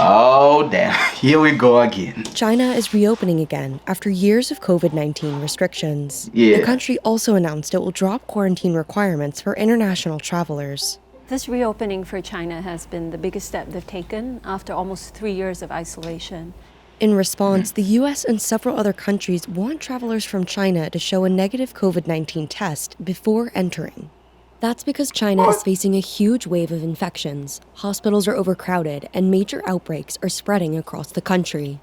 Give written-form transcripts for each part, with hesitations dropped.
Oh, damn. Here we go again. China is reopening again after years of COVID-19 restrictions. Yeah. The country also announced it will drop quarantine requirements for international travelers. This reopening for China has been the biggest step they've taken after almost 3 years of isolation. In response, the US and several other countries want travelers from China to show a negative COVID-19 test before entering. That's because China is facing a huge wave of infections, hospitals are overcrowded, and major outbreaks are spreading across the country.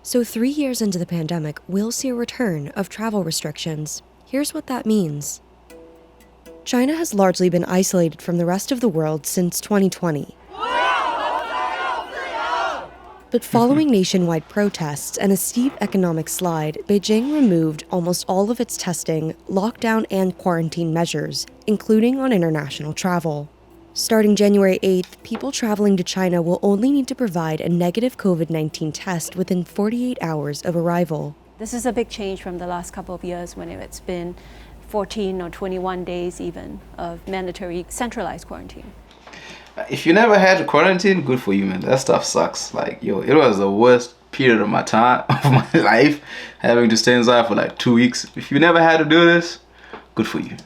So 3 years into the pandemic, we'll see a return of travel restrictions. Here's what that means. China has largely been isolated from the rest of the world since 2020. But following nationwide protests and a steep economic slide, Beijing removed almost all of its testing, lockdown, and quarantine measures, including on international travel. Starting January 8th, people traveling to China will only need to provide a negative COVID-19 test within 48 hours of arrival. This is a big change from the last couple of years when it's been 14 or 21 days even of mandatory centralized quarantine. If you never had to quarantine, good for you, man. That stuff sucks. Like, yo, it was the worst period of my time, of my life, having to stay inside for like 2 weeks. If you never had to do this, good for you.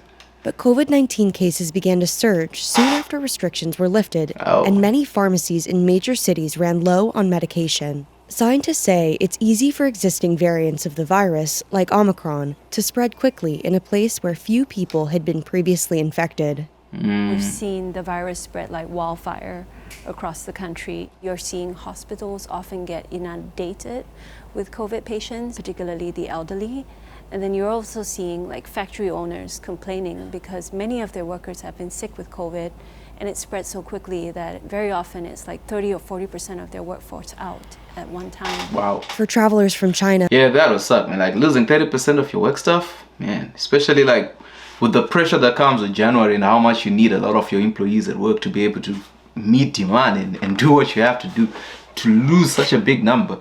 But COVID-19 cases began to surge soon after restrictions were lifted, and many pharmacies in major cities ran low on medication. Scientists say it's easy for existing variants of the virus, like Omicron, to spread quickly in a place where few people had been previously infected. We've seen the virus spread like wildfire across the country. You're seeing hospitals often get inundated with COVID patients, particularly the elderly. And then you're also seeing like factory owners complaining because many of their workers have been sick with COVID, and it spread so quickly that very often it's like 30 or 40% of their workforce out at one time. Wow. For travelers from China, yeah, that would suck, man. Like losing 30% of your work stuff, man. Especially like with the pressure that comes with January and how much you need a lot of your employees at work to be able to meet demand and do what you have to do, to lose such a big number.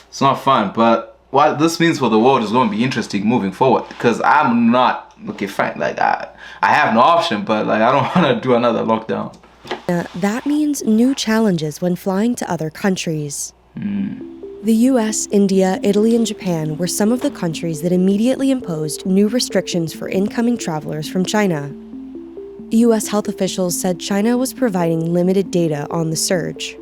It's not fun, but what this means for the world is going to be interesting moving forward, because I'm not, okay, fine, like I have no option, but like I don't want to do another lockdown. That means new challenges when flying to other countries. The US, India, Italy, and Japan were some of the countries that immediately imposed new restrictions for incoming travelers from China. US health officials said China was providing limited data on the surge.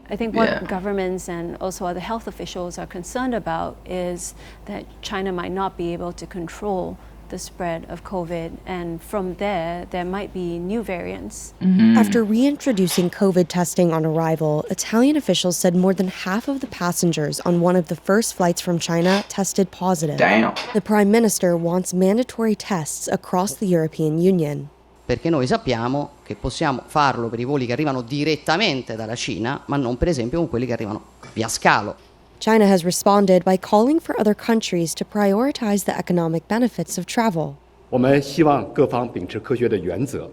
I think what governments and also other health officials are concerned about is that China might not be able to control the spread of COVID, and from there might be new variants. After reintroducing COVID testing on arrival, Italian officials said more than half of the passengers on one of the first flights from China tested positive. Damn. The Prime Minister wants mandatory tests across the European Union. Perché noi sappiamo che possiamo farlo per i voli che arrivano direttamente dalla Cina, ma non per esempio con quelli che arrivano via scalo. China has responded by calling for other countries to prioritize the economic benefits of travel. 我们希望各方秉持科学的原则，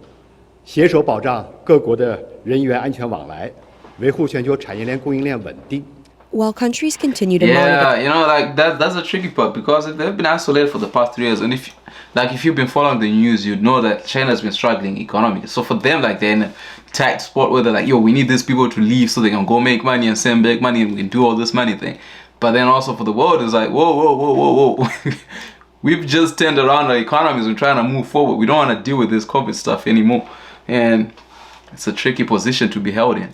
携手保障各国的人员安全往来，维护全球产业链供应链稳定。 While countries continue to monitor... Yeah, you know, like that's a tricky part, because they've been isolated for the past 3 years, and if you've been following the news, you'd know that China's been struggling economically. So for them, like they're in a tight spot where they're like, yo, we need these people to leave so they can go make money and send back money and we can do all this money thing. But then also for the world, it's like, whoa. We've just turned around our economies and trying to move forward. We don't want to deal with this COVID stuff anymore. And it's a tricky position to be held in.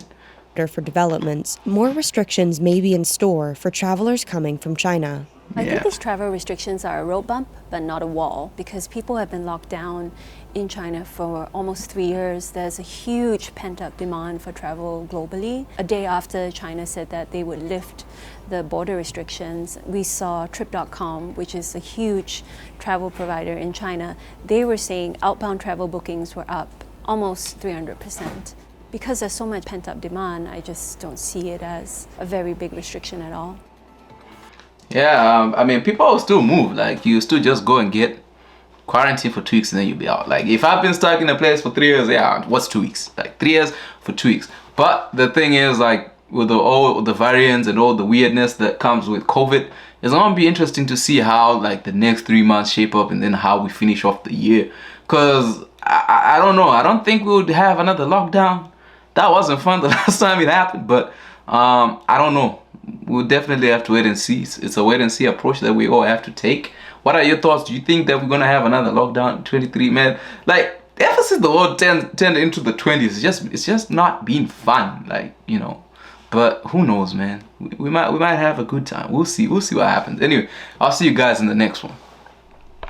For developments, more restrictions may be in store for travelers coming from China. I think these travel restrictions are a road bump, but not a wall, because people have been locked down in China for almost 3 years. There's a huge pent-up demand for travel globally. A day after China said that they would lift the border restrictions, we saw Trip.com, which is a huge travel provider in China. They were saying outbound travel bookings were up almost 300%. Because there's so much pent-up demand, I just don't see it as a very big restriction at all. Yeah, I mean, people will still move. Like, you still just go and get quarantine for 2 weeks and then you'll be out. Like, if I've been stuck in a place for 3 years, yeah, what's 2 weeks? Like, 3 years for 2 weeks. But the thing is, like, with all the variants and all the weirdness that comes with COVID, it's gonna be interesting to see how, like, the next 3 months shape up and then how we finish off the year. Because I don't know. I don't think we would have another lockdown. That wasn't fun the last time it happened, but I don't know. We'll definitely have to wait and see. It's a wait and see approach that we all have to take. What are your thoughts? Do you think that we're gonna have another lockdown 23, man? Like, ever since the world turned into the 20s, it's just not been fun. Like, you know. But who knows, man? We might have a good time. We'll see what happens. Anyway, I'll see you guys in the next one.